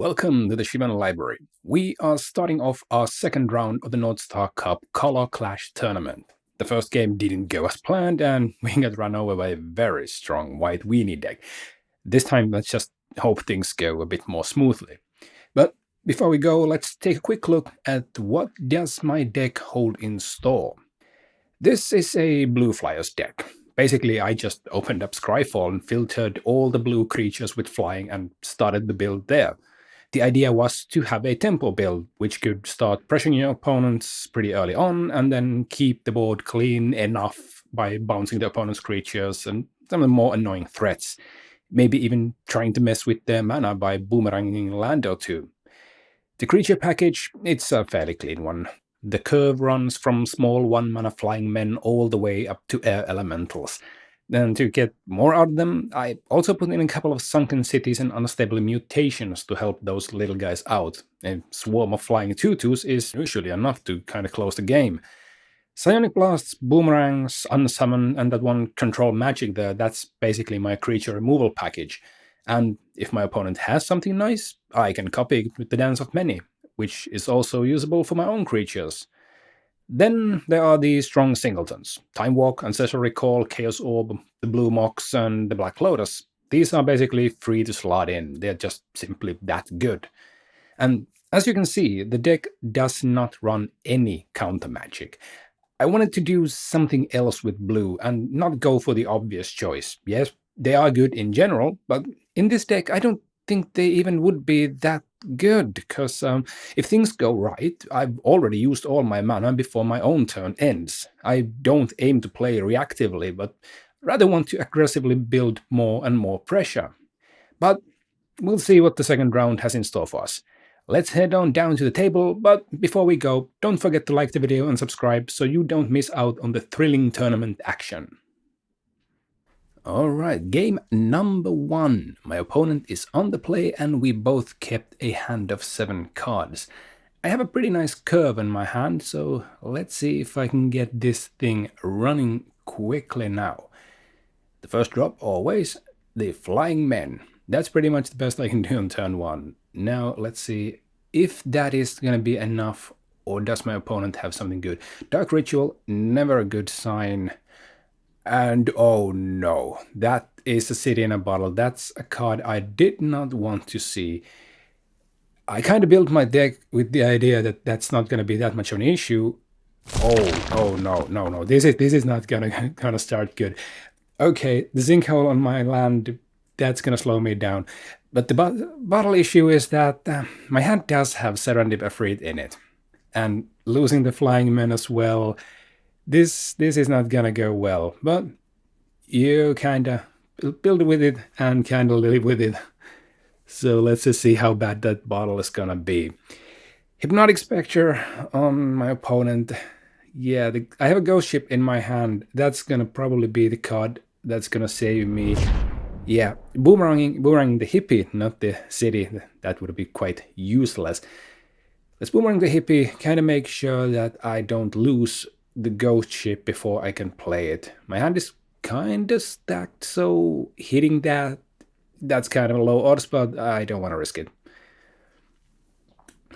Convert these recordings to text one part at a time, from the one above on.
Welcome to the Shimano Library. We are starting off our second round of the North Star Cup Color Clash Tournament. The first game didn't go as planned, and we got run over by a very strong white weenie deck. This time, let's just hope things go a bit more smoothly. But before we go, let's take a quick look at what does my deck hold in store. This is a Blue Fliers deck. Basically, I just opened up Scryfall and filtered all the blue creatures with flying and started the build there. The idea was to have a tempo build, which could start pressuring your opponents pretty early on and then keep the board clean enough by bouncing the opponent's creatures and some of the more annoying threats. Maybe even trying to mess with their mana by boomeranging land or two. The creature package, it's a fairly clean one. The curve runs from small 1-mana flying men all the way up to air elementals. And to get more out of them, I also put in a couple of sunken cities and unstable mutations to help those little guys out. A swarm of flying tutus is usually enough to kind of close the game. Psionic Blasts, Boomerangs, Unsummon, and that one Control Magic there, that's basically my creature removal package. And if my opponent has something nice, I can copy it with the Dance of Many, which is also usable for my own creatures. Then there are the strong singletons. Time Walk, Ancestral Recall, Chaos Orb, the Blue Mox, and the Black Lotus. These are basically free to slot in. They're just simply that good. And as you can see, the deck does not run any counter magic. I wanted to do something else with blue and not go for the obvious choice. Yes, they are good in general, but in this deck I don't think they even would be that good, because if things go right, I've already used all my mana before my own turn ends. I don't aim to play reactively, but rather want to aggressively build more and more pressure. But we'll see what the second round has in store for us. Let's head on down to the table, but before we go, don't forget to like the video and subscribe so you don't miss out on the thrilling tournament action. Alright, game number 1. My opponent is on the play and we both kept a hand of 7 cards. I have a pretty nice curve in my hand, so let's see if I can get this thing running quickly now. The first drop, always, the Flying Men. That's pretty much the best I can do on turn 1. Now let's see if that is going to be enough, or does my opponent have something good. Dark Ritual, never a good sign. And oh no, that is a city in a bottle. That's a card I did not want to see. I kind of built my deck with the idea that that's not going to be that much of an issue. Oh no. This is not gonna start good. Okay, the Sinkhole on my land, that's gonna slow me down. But the bottle issue is that my hand does have Serendip Afraid in it. And losing the Flying Men as well, this is not gonna go well, but you kinda build with it and kinda live with it. So let's just see how bad that bottle is gonna be. Hypnotic Spectre on my opponent. Yeah, I have a Ghost Ship in my hand. That's gonna probably be the card that's gonna save me. Yeah, boomeranging the hippie, not the city. That would be quite useless. Let's boomerang the hippie, kind of make sure that I don't lose the Ghost Ship before I can play it. My hand is kind of stacked, so hitting that's kind of a low odds, but I don't want to risk it.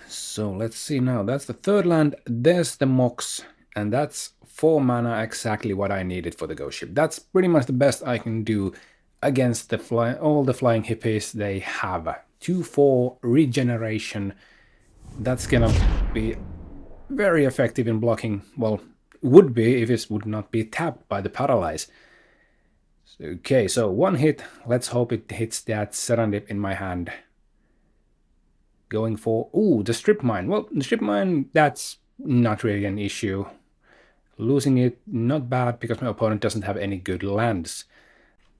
So let's see now. That's the third land. There's the Mox, and that's 4 mana, exactly what I needed for the Ghost Ship. That's pretty much the best I can do against all the flying hippies they have. 2/4 regeneration. That's gonna be very effective in blocking. Well, would be if it would not be tapped by the Paralyze. Okay, so 1 hit. Let's hope it hits that Serendip in my hand. Going for, the Strip Mine. Well, the Strip Mine, that's not really an issue. Losing it, not bad, because my opponent doesn't have any good lands.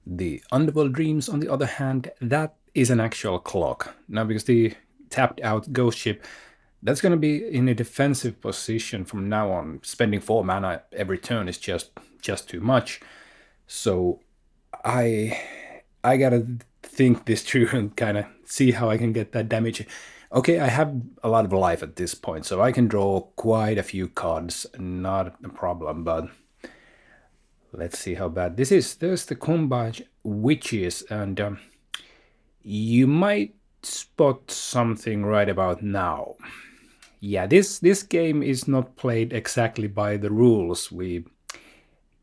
The Underworld Dreams, on the other hand, that is an actual clock. Now, because the tapped out Ghost Ship, that's going to be in a defensive position from now on. Spending 4 mana every turn is just too much. So I gotta think this through and kind of see how I can get that damage. Okay, I have a lot of life at this point, so I can draw quite a few cards, not a problem, but let's see how bad this is. There's the Combage Witches, and you might spot something right about now. Yeah, this game is not played exactly by the rules. We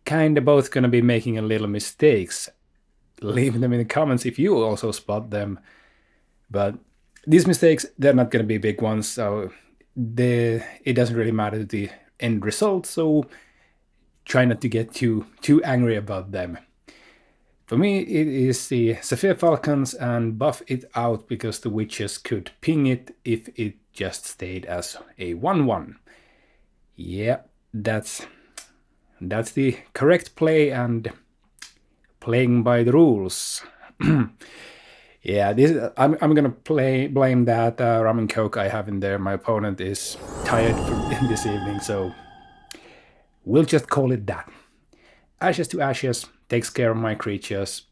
kind of both gonna be making a little mistakes. Leave them in the comments if you also spot them. But these mistakes, they're not gonna be big ones, so it doesn't really matter the end result, so try not to get too angry about them. For me, it is the Sapphire Falcons and buff it out because the witches could ping it if it just stayed as a 1-1. Yeah, that's the correct play and playing by the rules. Yeah, I'm gonna blame that rum and coke I have in there. My opponent is tired this evening, so we'll just call it that. Ashes to Ashes takes care of my creatures.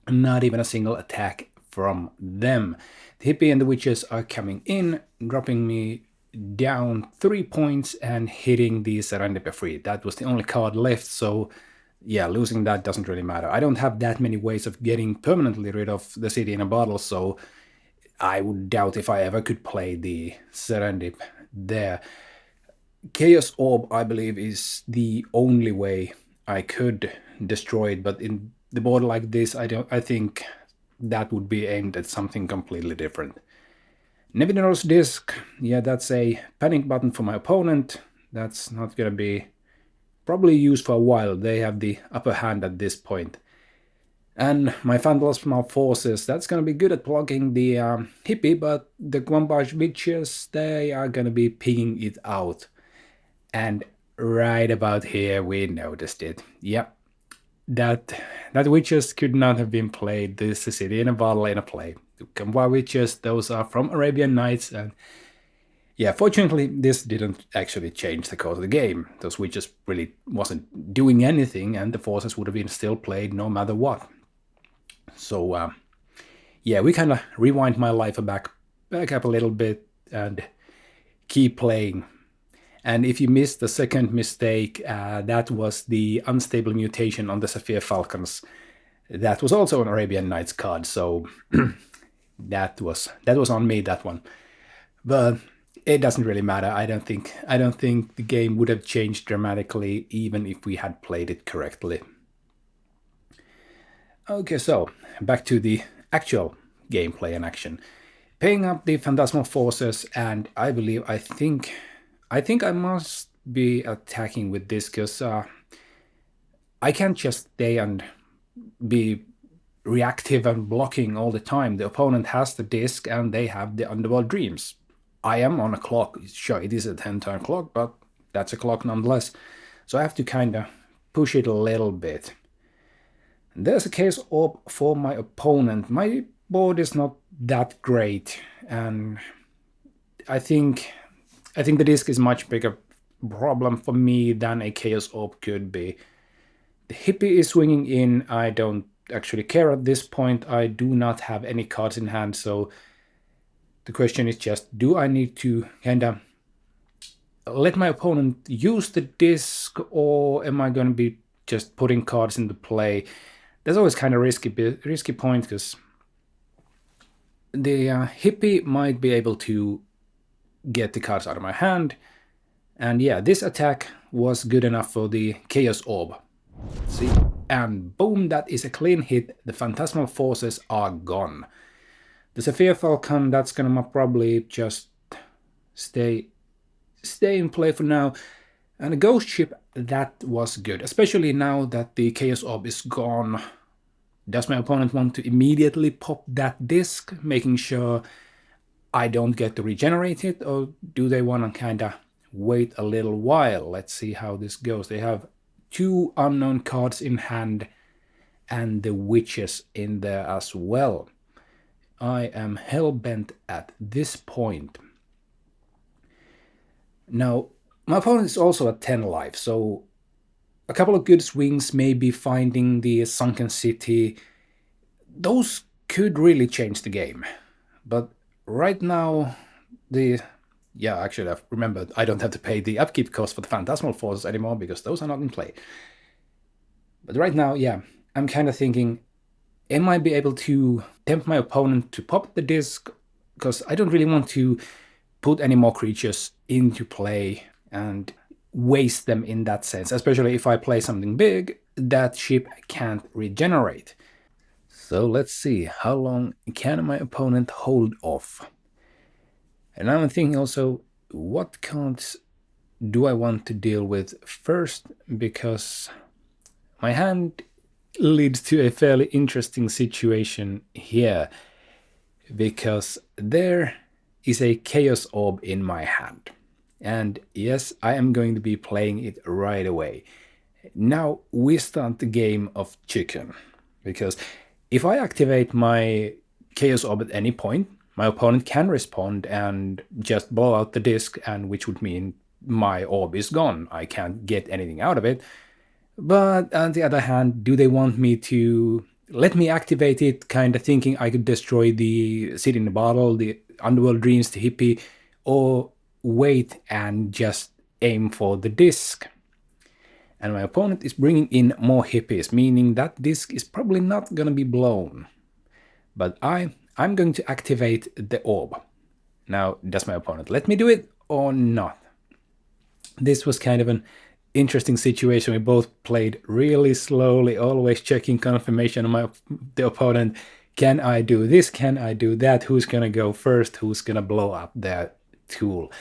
Not even a single attack from them. The Hippie and the Witches are coming in, dropping me down 3 points and hitting the Serendipity free. That was the only card left, so yeah, losing that doesn't really matter. I don't have that many ways of getting permanently rid of the city in a bottle, so I would doubt if I ever could play the Serendip there. Chaos Orb, I believe, is the only way I could destroy it, but in the board like this, I think that would be aimed at something completely different. Nevinyr's Disc, yeah, that's a panic button for my opponent. That's not gonna be probably used for a while. They have the upper hand at this point. And my Phantasmal Forces, that's gonna be good at blocking the Hippie, but the Guambage Witches, they are gonna be pinging it out. And right about here, we noticed it. Yep, that witches could not have been played. This is City in a Bottle in a play. The Guambage Witches, those are from Arabian Nights, and yeah, fortunately, this didn't actually change the course of the game. Those witches really wasn't doing anything, and the forces would have been still played no matter what. So, yeah, we kind of rewind my life back up a little bit and keep playing. And if you missed the second mistake, that was the unstable mutation on the Sapphire Falcons. That was also an Arabian Nights card, so that was on me, that one. But it doesn't really matter. I don't think the game would have changed dramatically even if we had played it correctly. Okay, so back to the actual gameplay and action. Paying up the Phantasmal Forces, and I think I must be attacking with this because I can't just stay and be reactive and blocking all the time. The opponent has the disc and they have the Underworld Dreams. I am on a clock. Sure, it is a 10-turn clock, but that's a clock nonetheless. So I have to kind of push it a little bit. There's a Chaos Orb for my opponent. My board is not that great, and I think the disc is much bigger problem for me than a Chaos Orb could be. The Hippie is swinging in. I don't actually care at this point. I do not have any cards in hand, so the question is just, do I need to kind of let my opponent use the disc, or am I going to be just putting cards into play? That's always kind of risky point, because the Hippie might be able to get the cards out of my hand, and yeah, this attack was good enough for the Chaos Orb. See, and boom, that is a clean hit. The Phantasmal Forces are gone. The Sapphire Falcon, that's gonna probably just stay in play for now. And the Ghost Ship, that was good, especially now that the Chaos Orb is gone. Does my opponent want to immediately pop that disc, making sure I don't get to regenerate it, or do they want to kind of wait a little while? Let's see how this goes. They have 2 unknown cards in hand and the witches in there as well. I am hell-bent at this point. Now, my opponent is also at 10 life, so a couple of good swings, maybe finding the Sunken City, those could really change the game. But right now, actually I've remembered I don't have to pay the upkeep cost for the Phantasmal Forces anymore because those are not in play. But right now, yeah, I'm kind of thinking, Am I be able to tempt my opponent to pop the disc? Because I don't really want to put any more creatures into play and waste them in that sense, especially if I play something big, that ship can't regenerate. So let's see, how long can my opponent hold off? And I'm thinking also, what cards do I want to deal with first? Because my hand leads to a fairly interesting situation here, because there is a Chaos Orb in my hand. And yes, I am going to be playing it right away. Now we start the game of chicken, because if I activate my Chaos Orb at any point, my opponent can respond and just blow out the disc, and which would mean my orb is gone. I can't get anything out of it. But on the other hand, do they want me to let me activate it, kind of thinking I could destroy the Seed in the Bottle, the Underworld Dreams, the Hippie, or wait and just aim for the disc? And my opponent is bringing in more hippies, meaning that disc is probably not going to be blown. But I'm going to activate the orb. Now, does my opponent let me do it or not? This was kind of an interesting situation. We both played really slowly, always checking confirmation on the opponent. Can I do this? Can I do that? Who's going to go first? Who's going to blow up their tool?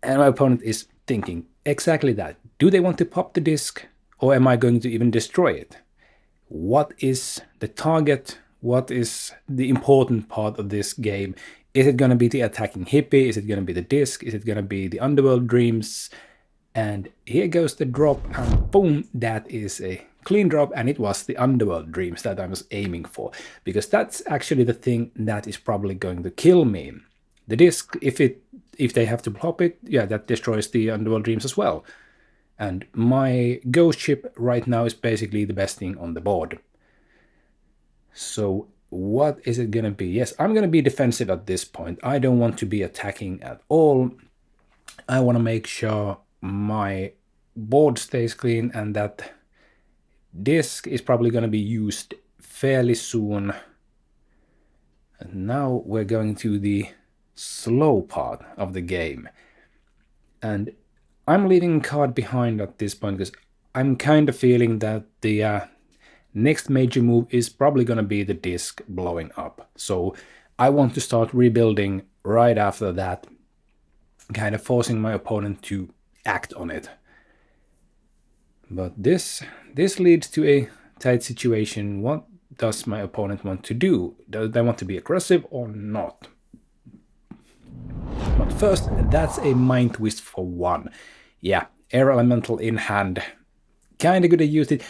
And my opponent is thinking exactly that. Do they want to pop the disc, or am I going to even destroy it? What is the target? What is the important part of this game? Is it going to be the attacking hippie? Is it going to be the disc? Is it going to be the Underworld Dreams? And here goes the drop, and boom, that is a clean drop, and it was the Underworld Dreams that I was aiming for, because that's actually the thing that is probably going to kill me. The disc, if they have to pop it, yeah, that destroys the Underworld Dreams as well. And my ghost ship right now is basically the best thing on the board. So what is it going to be? Yes, I'm going to be defensive at this point. I don't want to be attacking at all. I want to make sure my board stays clean and that disc is probably going to be used fairly soon. And now we're going to the slow part of the game. And I'm leaving a card behind at this point because I'm kind of feeling that the next major move is probably going to be the disc blowing up. So I want to start rebuilding right after that, kind of forcing my opponent to act on it. But this leads to a tight situation. What does my opponent want to do? Do they want to be aggressive or not? But first, that's a Mind Twist for 1. Yeah, Air Elemental in hand. Kinda good to use it.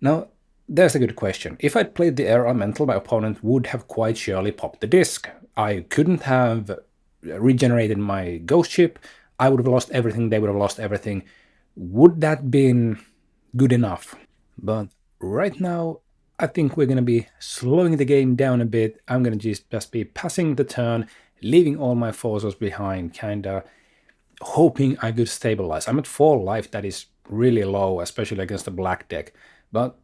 Now, there's a good question. If I'd played the Air Elemental, my opponent would have quite surely popped the disc. I couldn't have regenerated my ghost ship. I would have lost everything, they would have lost everything. Would that been good enough? But right now, I think we're going to be slowing the game down a bit. I'm going to just be passing the turn, leaving all my forces behind, kind of hoping I could stabilize. I'm at 4 life, that is really low, especially against the black deck. But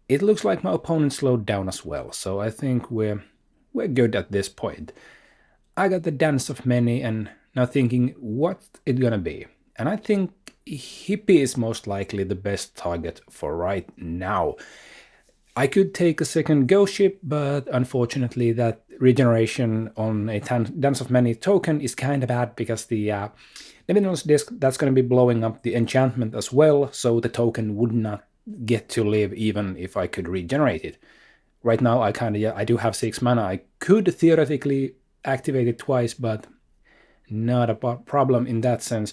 it looks like my opponent slowed down as well, so I think we're good at this point. I got the Dance of Many, and now thinking, what's it gonna be? And I think Hippie is most likely the best target for right now. I could take a second ghost ship, but unfortunately that regeneration on a Dance of Many token is kind of bad, because the Minerals Disc, that's going to be blowing up the enchantment as well, so the token would not get to live even if I could regenerate it. Right now I do have 6 mana. I could theoretically activate it twice, but not a problem in that sense.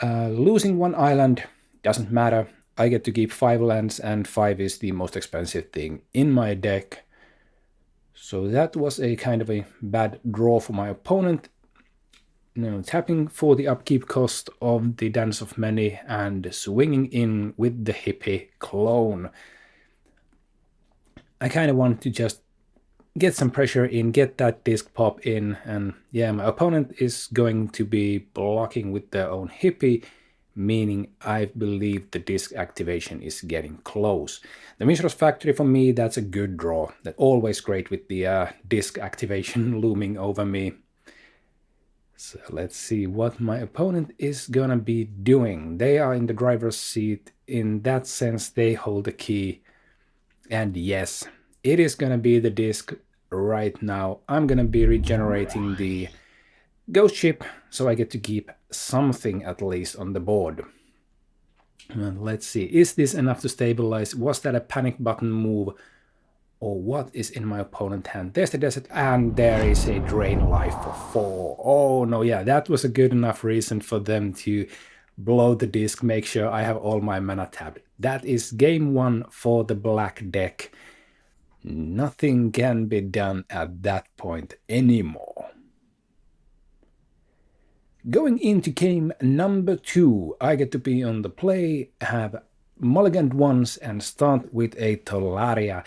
Losing 1 island doesn't matter. I get to keep 5 lands, and 5 is the most expensive thing in my deck. So that was a kind of a bad draw for my opponent. Now tapping for the upkeep cost of the Dance of Many and swinging in with the Hippie clone. I kind of want to just get some pressure in, get that disc pop in, and yeah, my opponent is going to be blocking with their own Hippie, meaning I believe the disc activation is getting close. The Mishra's Factory, for me, that's a good draw. That's always great with the disc activation looming over me. So let's see what my opponent is gonna be doing. They are in the driver's seat. In that sense, they hold the key. And yes, it is gonna be the disc right now. I'm gonna be regenerating the ghost ship, so I get to keep something at least on the board. And let's see, is this enough to stabilize? Was that a panic button move? Or what is in my opponent's hand? There's the desert, and there is a drain life for 4. Oh no, yeah, that was a good enough reason for them to blow the disc, make sure I have all my mana tapped. That is game 1 for the black deck. Nothing can be done at that point anymore. Going into game number 2, I get to be on the play, have mulliganed once, and start with a Tolaria.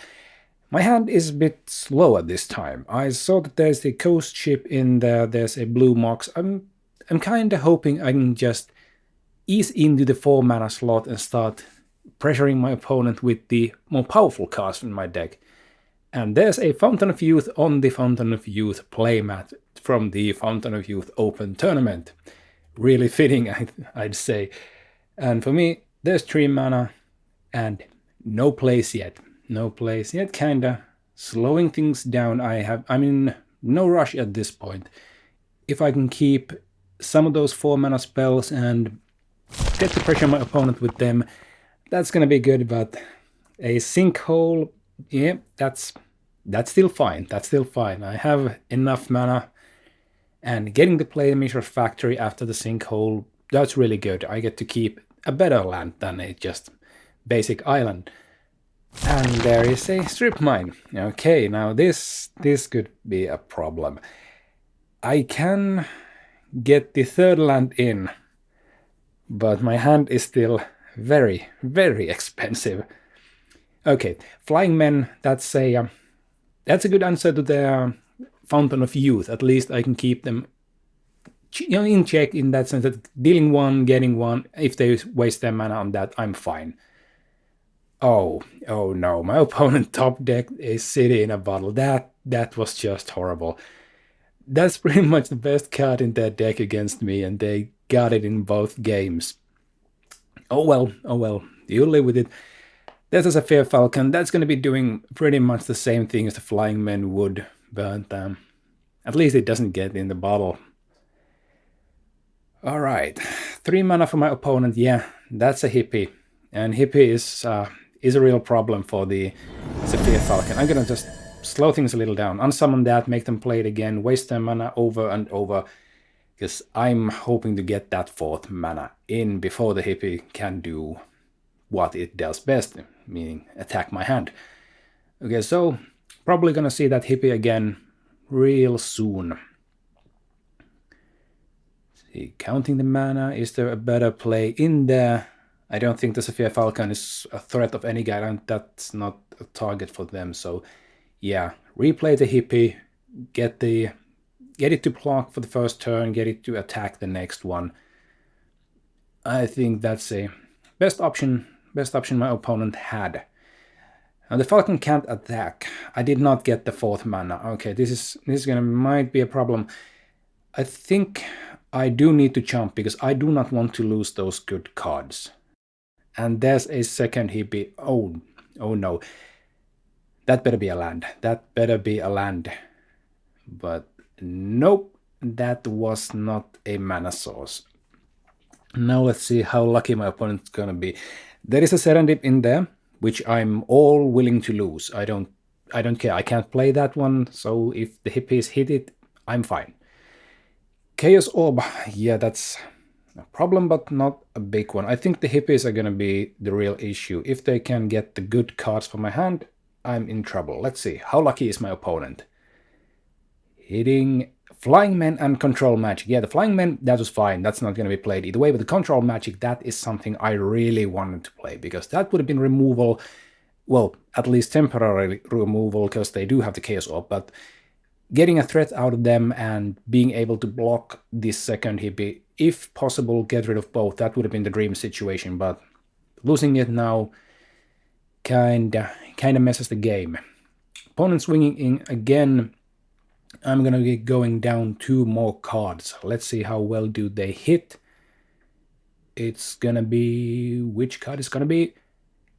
My hand is a bit slower this time. I saw that there's a ghost ship in there, there's a blue mox. I'm kinda hoping I can just ease into the 4 mana slot and start pressuring my opponent with the more powerful cards in my deck. And there's a Fountain of Youth on the Fountain of Youth playmat from the Fountain of Youth Open Tournament. Really fitting, I'd say. And for me, there's 3 mana and no plays yet. No plays yet, kinda slowing things down. I'm in no rush at this point. If I can keep some of those 4 mana spells and get to pressure my opponent with them, that's gonna be good. But a sinkhole, yeah, that's still fine. That's still fine. I have enough mana, and getting to play the Mishra's Factory after the sinkhole, that's really good. I get to keep a better land than a just basic island. And there is a strip mine. Okay, now this could be a problem. I can get the 3rd land in, but my hand is still very, very expensive. Okay, Flying Men, that's a good answer to the Fountain of Youth. At least I can keep them in check in that sense that dealing 1, getting 1, if they waste their mana on that, I'm fine. Oh no, my opponent top deck is City in a Bottle. That was just horrible. That's pretty much the best card in their deck against me, and they got it in both games. Oh well, you live with it. There's a Sapphire Falcon. That's going to be doing pretty much the same thing as the Flying Men would, but at least it doesn't get in the bottle. Alright, 3 mana for my opponent. Yeah, that's a hippie. And hippie is a real problem for the Sapphire Falcon. I'm gonna just slow things a little down, unsummon that, make them play it again, waste their mana over and over, because I'm hoping to get that 4th mana in before the hippie can do what it does best, meaning attack my hand. Okay, so probably gonna see that hippie again real soon. See, counting the mana, is there a better play in there? I don't think the Sapphire Falcon is a threat of any kind, and that's not a target for them, so yeah, replay the hippie, get it to block for the first turn, get it to attack the next one. I think that's a best option my opponent had. Now the Falcon can't attack. I did not get the 4th mana. Okay, this might be a problem. I think I do need to jump because I do not want to lose those good cards. And there's a 2nd hippie. Oh no. That better be a land. That better be a land. But nope, that was not a mana source. Now let's see how lucky my opponent's gonna be. There is a Serendip in there, which I'm all willing to lose. I don't care. I can't play that one, so if the hippies hit it, I'm fine. Chaos Orb, yeah, that's a problem, but not a big one. I think the hippies are gonna be the real issue. If they can get the good cards from my hand, I'm in trouble. Let's see, how lucky is my opponent? Hitting Flying Men and Control Magic. Yeah, the Flying Men, that was fine. That's not going to be played either way, but the Control Magic, that is something I really wanted to play, because that would have been removal, well, at least temporary removal, because they do have the Chaos Orb, but getting a threat out of them and being able to block this 2nd hippie if possible, get rid of both. That would have been the dream situation, but losing it now kinda messes the game. Opponent swinging in again. I'm gonna be going down 2 more cards. Let's see how well do they hit. It's gonna be... which card is gonna be?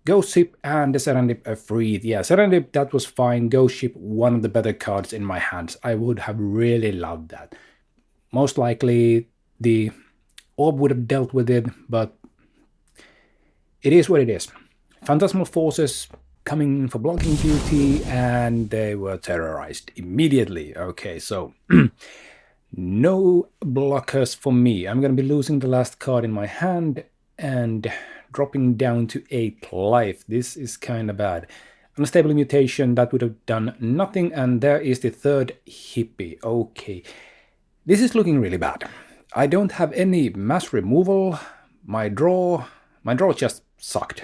Ghost Ship and the Serendip a free. Yeah, Serendip, that was fine. Ghost Ship, one of the better cards in my hands. I would have really loved that. Most likely the Orb would have dealt with it, but it is what it is. Phantasmal Forces coming in for blocking duty, and they were terrorized immediately. Okay, so no blockers for me. I'm going to be losing the last card in my hand and dropping down to 8 life. This is kind of bad. Unstable Mutation, that would have done nothing, and there is the third hippie. Okay, this is looking really bad. I don't have any mass removal. My draw just sucked.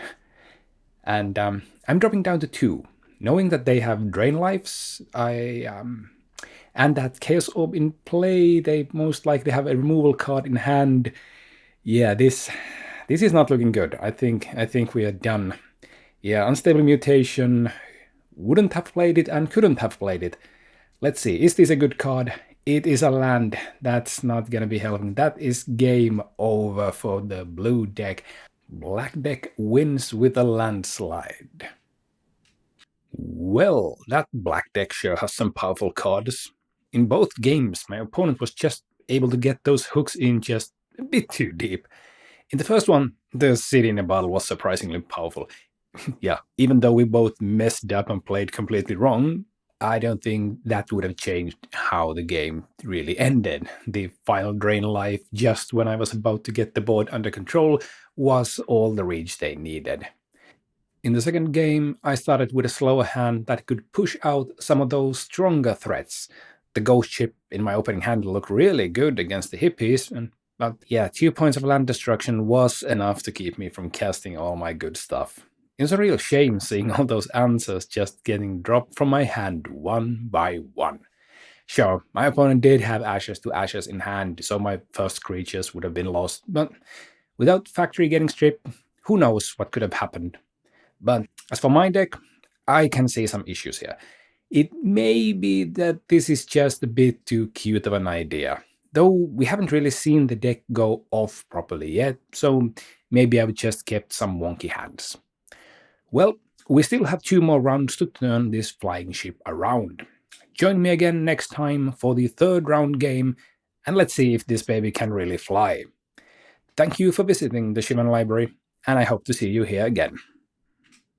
And I'm dropping down to 2. Knowing that they have drain lives, and that Chaos Orb in play, they most likely have a removal card in hand. Yeah, this is not looking good. I think we are done. Yeah, Unstable Mutation, wouldn't have played it and couldn't have played it. Let's see, is this a good card? It is a land. That's not gonna be helping. That is game over for the blue deck. Black deck wins with a landslide. Well, that black deck sure has some powerful cards. In both games, my opponent was just able to get those hooks in just a bit too deep. In the first one, the City in a Bottle was surprisingly powerful. Yeah, even though we both messed up and played completely wrong, I don't think that would have changed how the game really ended. The final drain life, just when I was about to get the board under control, was all the reach they needed. In the second game, I started with a slower hand that could push out some of those stronger threats. The Ghost Ship in my opening hand looked really good against the hippies, but yeah, 2 points of land destruction was enough to keep me from casting all my good stuff. It was a real shame seeing all those answers just getting dropped from my hand one by one. Sure, my opponent did have Ashes to Ashes in hand, so my first creatures would have been lost, but without Factory getting stripped, who knows what could have happened. But as for my deck, I can see some issues here. It may be that this is just a bit too cute of an idea, though we haven't really seen the deck go off properly yet, so maybe I've just kept some wonky hands. Well, we still have 2 more rounds to turn this flying ship around. Join me again next time for the 3rd round game, and let's see if this baby can really fly. Thank you for visiting the Shivan Library, and I hope to see you here again.